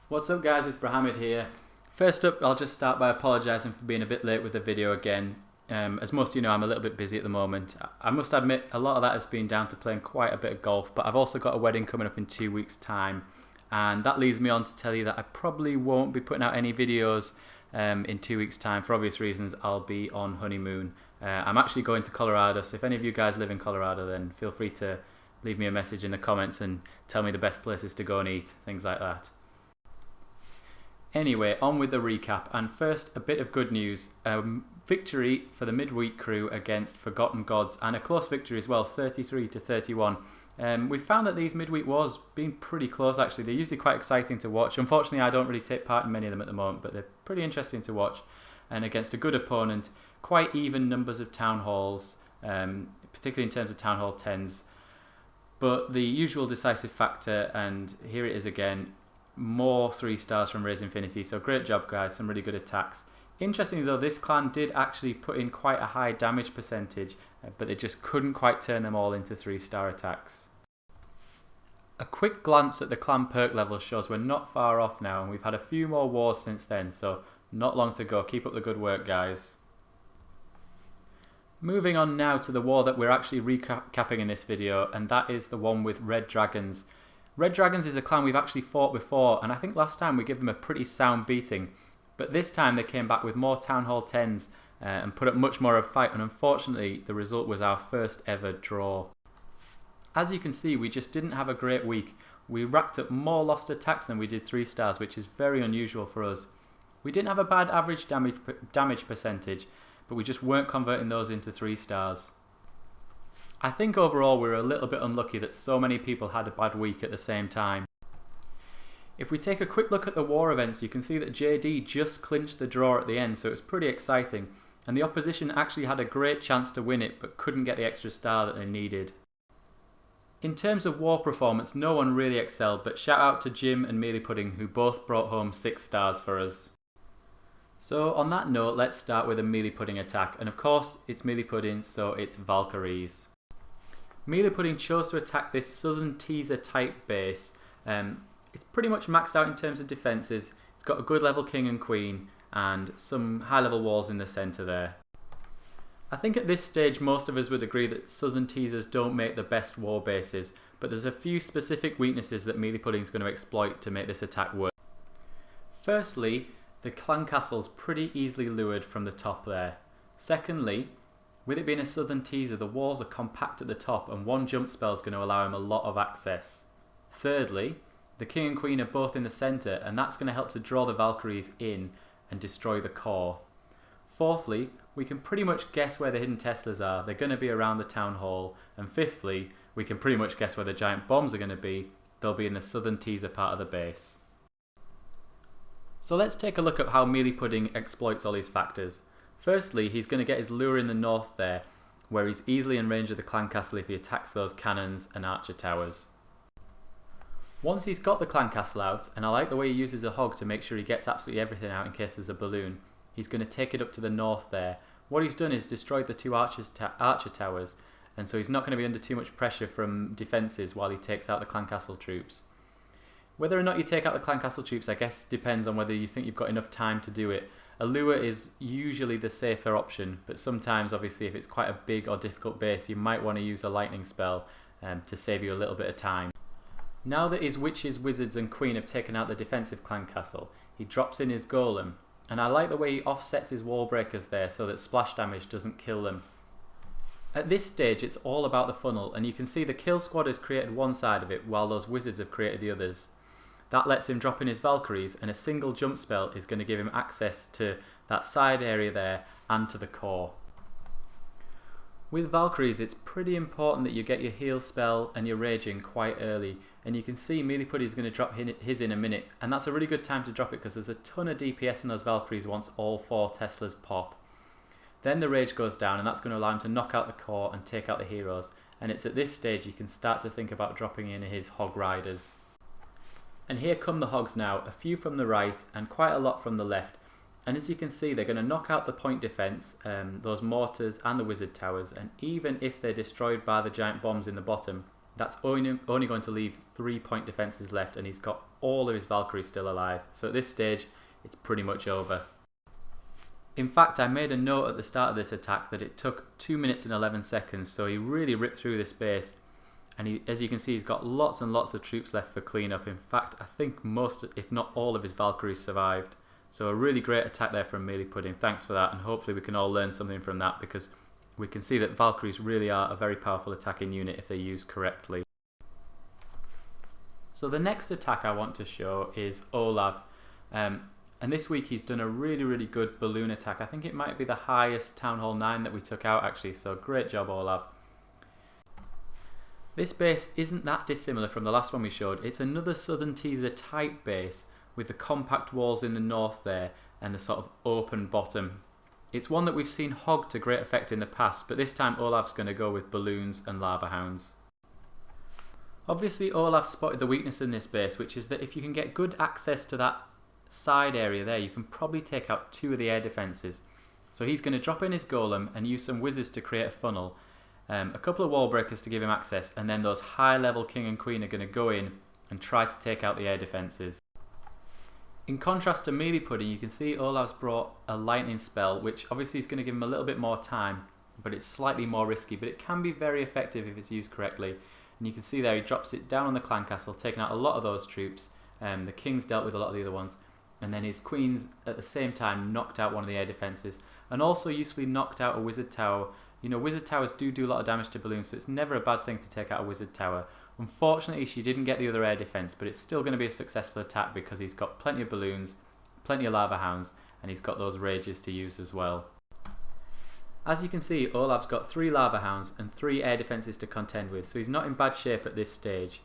What's up guys, it's Mohammed here. First up, I'll just start by apologising for being a bit late with the video again. As most of you know, I'm a little bit busy at the moment. I must admit, a lot of that has been down to playing quite a bit of golf, but I've also got a wedding coming up in 2 weeks' time. And that leads me on to tell you that I probably won't be putting out any videos in 2 weeks' time. For obvious reasons, I'll be on honeymoon. I'm actually going to Colorado, so if any of you guys live in Colorado, then feel free to leave me a message in the comments and tell me the best places to go and eat, things like that. Anyway, on with the recap, and first a bit of good news. Victory for the midweek crew against Forgotten Gods, and a close victory as well, 33-31. We found that these midweek wars been pretty close actually. They're usually quite exciting to watch. Unfortunately, I don't really take part in many of them at the moment, but they're pretty interesting to watch. And against a good opponent, quite even numbers of town halls, particularly in terms of town hall 10s. But the usual decisive factor, and here it is again, more 3 stars from RazeInfinity, so great job guys, some really good attacks. Interestingly though, this clan did actually put in quite a high damage percentage, but they just couldn't quite turn them all into 3-star attacks. A quick glance at the clan perk level shows we're not far off now, and we've had a few more wars since then, so not long to go. Keep up the good work guys. Moving on now to the war that we're actually recapping in this video, and that is the one with Red Dragons. Red Dragons is a clan we've actually fought before, and I think last time we gave them a pretty sound beating. But this time they came back with more Town Hall 10s and put up much more of a fight, and unfortunately the result was our first ever draw. As you can see, we just didn't have a great week. We racked up more lost attacks than we did 3 stars, which is very unusual for us. We didn't have a bad average damage percentage, but we just weren't converting those into 3 stars. I think overall we were a little bit unlucky that so many people had a bad week at the same time. If we take a quick look at the war events, you can see that JD just clinched the draw at the end, so it was pretty exciting, and the opposition actually had a great chance to win it but couldn't get the extra star that they needed. In terms of war performance, no one really excelled, but shout out to Jim and Mealy Pudding, who both brought home 6 stars for us. So on that note, let's start with a Mealy Pudding attack, and of course it's Mealy Pudding, so it's Valkyries. Mealy Pudding chose to attack this southern teaser type base. It's pretty much maxed out in terms of defences. It's got a good level king and queen and some high level walls in the centre there. I think at this stage most of us would agree that southern teasers don't make the best war bases, but there's a few specific weaknesses that Mealy Pudding is going to exploit to make this attack work. Firstly, the clan castle's pretty easily lured from the top there. Secondly, with it being a southern teaser, the walls are compact at the top and one jump spell is going to allow him a lot of access. Thirdly, the king and queen are both in the centre, and that's going to help to draw the Valkyries in and destroy the core. Fourthly, we can pretty much guess where the hidden Teslas are. They're going to be around the town hall. And fifthly, we can pretty much guess where the giant bombs are going to be. They'll be in the southern teaser part of the base. So let's take a look at how Mealy Pudding exploits all these factors. Firstly, he's going to get his lure in the north there, where he's easily in range of the clan castle if he attacks those cannons and archer towers. Once he's got the clan castle out, and I like the way he uses a hog to make sure he gets absolutely everything out in case there's a balloon, he's going to take it up to the north there. What he's done is destroyed the 2 archer towers, and so he's not going to be under too much pressure from defences while he takes out the clan castle troops. Whether or not you take out the clan castle troops, I guess depends on whether you think you've got enough time to do it. A lure is usually the safer option, but sometimes obviously if it's quite a big or difficult base you might want to use a lightning spell to save you a little bit of time. Now that his witches, wizards and queen have taken out the defensive clan castle, he drops in his golem, and I like the way he offsets his wall breakers there so that splash damage doesn't kill them. At this stage it's all about the funnel, and you can see the kill squad has created one side of it while those wizards have created the others. That lets him drop in his Valkyries, and a single jump spell is going to give him access to that side area there and to the core. With Valkyries, it's pretty important that you get your heal spell and your raging quite early, and you can see Mealy Pudding is going to drop his in a minute, and that's a really good time to drop it because there's a ton of DPS in those Valkyries once all 4 Teslas pop. Then the rage goes down, and that's going to allow him to knock out the core and take out the heroes, and it's at this stage you can start to think about dropping in his hog riders. And here come the hogs now, a few from the right and quite a lot from the left. And as you can see, they're going to knock out the point defence, those mortars and the wizard towers, and even if they're destroyed by the giant bombs in the bottom, that's only going to leave 3 point defences left, and he's got all of his Valkyries still alive. So at this stage, it's pretty much over. In fact, I made a note at the start of this attack that it took 2 minutes and 11 seconds, so he really ripped through this base. And as you can see, he's got lots and lots of troops left for cleanup. In fact, I think most, if not all, of his Valkyries survived. So a really great attack there from Mealy Pudding. Thanks for that, and hopefully we can all learn something from that, because we can see that Valkyries really are a very powerful attacking unit if they're used correctly. So the next attack I want to show is Olav. And this week he's done a really good balloon attack. I think it might be the highest Town Hall 9 that we took out actually, so great job Olav. This base isn't that dissimilar from the last one we showed. It's another Southern Teaser type base with the compact walls in the north there and the sort of open bottom. It's one that we've seen hogged to great effect in the past, but this time Olav's going to go with balloons and lava hounds. Obviously Olav spotted the weakness in this base, which is that if you can get good access to that side area there, you can probably take out 2 of the air defences. So he's going to drop in his golem and use some wizards to create a funnel, a couple of wall breakers to give him access, and then those high level king and queen are going to go in and try to take out the air defences. In contrast to Mealy Pudding, you can see Olav's brought a lightning spell, which obviously is going to give him a little bit more time, but it's slightly more risky, but it can be very effective if it's used correctly. And you can see there he drops it down on the clan castle, taking out a lot of those troops. The king's dealt with a lot of the other ones, and then his queen's at the same time knocked out one of the air defences, and also usefully knocked out a wizard tower. You know, wizard towers do a lot of damage to balloons, so it's never a bad thing to take out a wizard tower. Unfortunately, she didn't get the other air defense, but it's still going to be a successful attack because he's got plenty of balloons, plenty of lava hounds, and he's got those rages to use as well. As you can see, Olav's got 3 lava hounds and 3 air defences to contend with, so he's not in bad shape at this stage.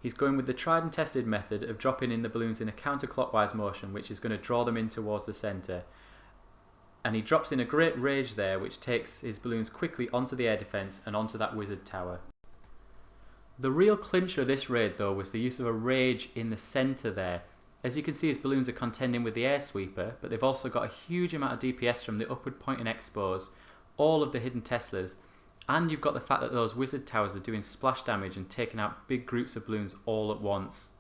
He's going with the tried and tested method of dropping in the balloons in a counterclockwise motion, which is going to draw them in towards the centre. And he drops in a great rage there, which takes his balloons quickly onto the air defence and onto that wizard tower. The real clincher of this raid though was the use of a rage in the centre there. As you can see, his balloons are contending with the air sweeper, but they've also got a huge amount of DPS from the upward point and expos, all of the hidden Teslas, and you've got the fact that those wizard towers are doing splash damage and taking out big groups of balloons all at once.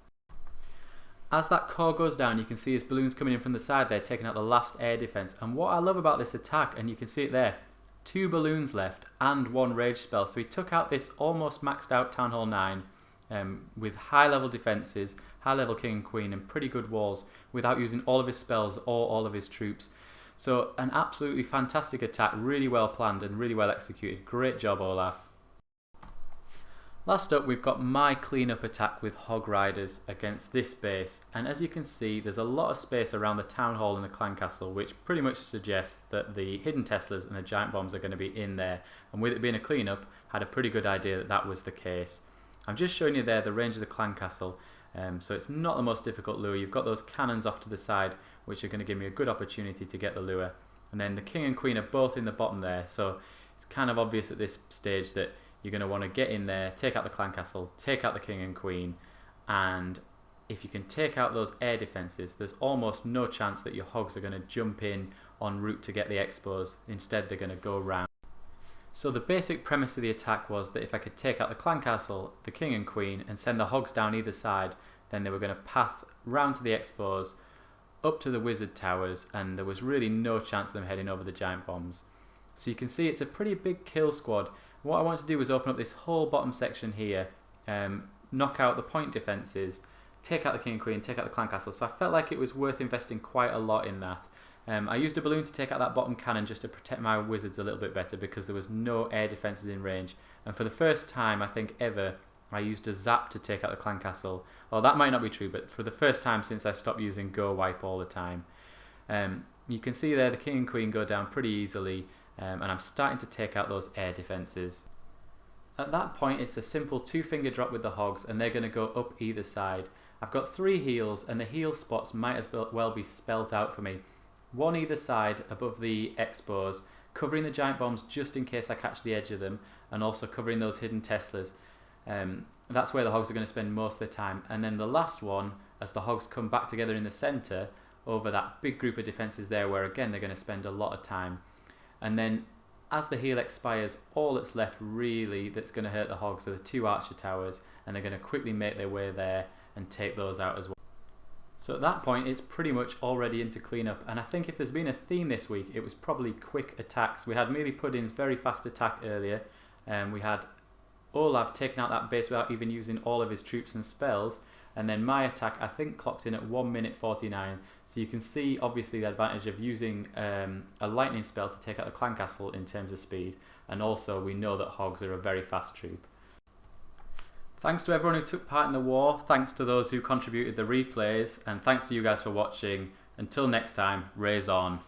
As that core goes down, you can see his balloons coming in from the side there, taking out the last air defense. And what I love about this attack, and you can see it there, 2 balloons left and 1 rage spell. So he took out this almost maxed out Town Hall 9 with high level defences, high level king and queen, and pretty good walls without using all of his spells or all of his troops. So an absolutely fantastic attack, really well planned and really well executed. Great job, Olaf. Last up, we've got my cleanup attack with Hog Riders against this base, and as you can see there's a lot of space around the town hall and the clan castle, which pretty much suggests that the hidden Teslas and the giant bombs are going to be in there, and with it being a cleanup, had a pretty good idea that that was the case. I'm just showing you there the range of the clan castle, so it's not the most difficult lure. You've got those cannons off to the side which are going to give me a good opportunity to get the lure, and then the king and queen are both in the bottom there, so it's kind of obvious at this stage that you're going to want to get in there, take out the clan castle, take out the king and queen, and if you can take out those air defences, there's almost no chance that your hogs are going to jump in en route to get the expos. Instead they're going to go round. So the basic premise of the attack was that if I could take out the clan castle, the king and queen, and send the hogs down either side, then they were going to path round to the expos, up to the wizard towers, and there was really no chance of them heading over the giant bombs. So you can see it's a pretty big kill squad. What I want to do is open up this whole bottom section here, knock out the point defences, take out the king and queen, take out the clan castle. So I felt like it was worth investing quite a lot in that. I used a balloon to take out that bottom cannon just to protect my wizards a little bit better because there was no air defences in range. And for the first time, I think ever, I used a zap to take out the clan castle. Well, that might not be true, but for the first time since I stopped using go wipe all the time. You can see there the king and queen go down pretty easily. And I'm starting to take out those air defences. At that point it's a simple 2-finger drop with the hogs, and they're going to go up either side. I've got 3 heals, and the heal spots might as well be spelt out for me. 1 either side above the expos, covering the giant bombs just in case I catch the edge of them, and also covering those hidden Teslas. That's where the hogs are going to spend most of their time. And then the last one, as the hogs come back together in the centre, over that big group of defences there, where again they're going to spend a lot of time. And then as the heal expires, all that's left really that's going to hurt the hogs are the 2 archer towers, and they're going to quickly make their way there and take those out as well. So at that point it's pretty much already into cleanup, and I think if there's been a theme this week, it was probably quick attacks. We had Mealy Pudding's very fast attack earlier, and we had Olaf taking out that base without even using all of his troops and spells, and then my attack I think clocked in at 1 minute 49, so you can see obviously the advantage of using a lightning spell to take out the clan castle in terms of speed, and also we know that hogs are a very fast troop. Thanks to everyone who took part in the war, thanks to those who contributed the replays, and thanks to you guys for watching. Until next time, Raze on.